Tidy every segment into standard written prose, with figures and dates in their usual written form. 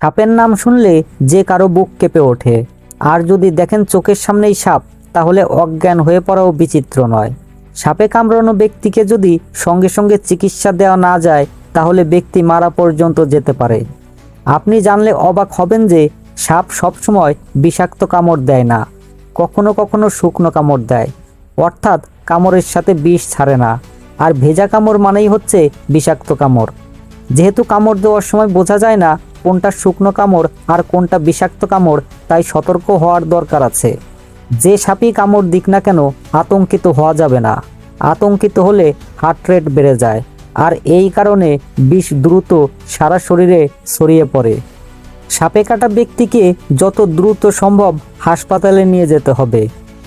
সাপের নাম শুনলে যে কারো বুক কেঁপে ওঠে, আর যদি দেখেন চোখের সামনেই সাপ, তাহলে অজ্ঞান হয়ে পড়াও বিচিত্র নয়। সাপে কামড়ানো ব্যক্তিকে যদি সঙ্গে সঙ্গে চিকিৎসা দেওয়া না যায়, তাহলে ব্যক্তি মারা পর্যন্ত যেতে পারে। আপনি জানলে অবাক হবেন যে সাপ সবসময় বিষাক্ত কামড় দেয় না, কখনো কখনো শুকনো কামড় দেয়, অর্থাৎ কামড়ের সাথে বিষ ছাড়ে না। আর ভেজা কামড় মানেই হচ্ছে বিষাক্ত কামড়। যেহেতু কামড় দেওয়ার সময় বোঝা যায় না কোনটা শুকনো কামড় আর কোনটা বিষাক্ত কামড়, তাই সতর্ক হওয়ার দরকার আছে। যে সাপই কামড় দিক না কেন, আতঙ্কিত হওয়া যাবে না। আতঙ্কিত হলে হার্ট রেট বেড়ে যায়, আর এই কারণে বিষ দ্রুত সারা শরীরে ছড়িয়ে পড়ে। সাপে কাটা ব্যক্তিকে যত দ্রুত সম্ভব হাসপাতালে নিয়ে যেতে হবে।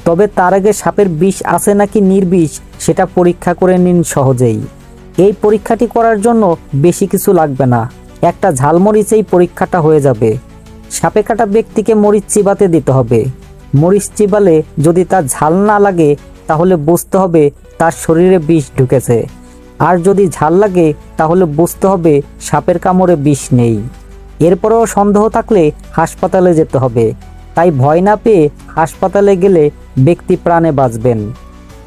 তবে তার আগে সাপের বিষ আছে নাকি নির্বিষ সেটা পরীক্ষা করে নিন সহজেই। এই পরীক্ষাটি করার জন্য বেশি কিছু লাগবে না, একটা ঝালমরিচেই পরীক্ষাটা হয়ে যাবে। সাপে কাটা ব্যক্তিকে মরিচ চিবাতে দিতে হবে। মরিচ চিবালে যদি তার ঝাল না লাগে, তাহলে বুঝতে হবে তার শরীরে বিষ ঢুকেছে। আর যদি ঝাল লাগে, তাহলে বুঝতে হবে সাপের কামড়ে বিষ নেই। এরপরেও সন্দেহ থাকলে হাসপাতালে যেতে হবে। তাই ভয় না পেয়ে হাসপাতালে গেলে ব্যক্তি প্রাণে বাঁচবেন।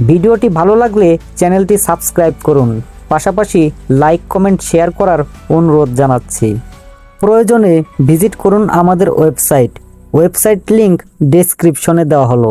ভিডিওটি ভালো লাগলে চ্যানেলটি সাবস্ক্রাইব করুন, পাশাপাশি লাইক কমেন্ট শেয়ার করার অনুরোধ জানাচ্ছি। প্রয়োজনে ভিজিট করুন আমাদের ওয়েবসাইট লিংক ডেসক্রিপশনে দেওয়া হলো।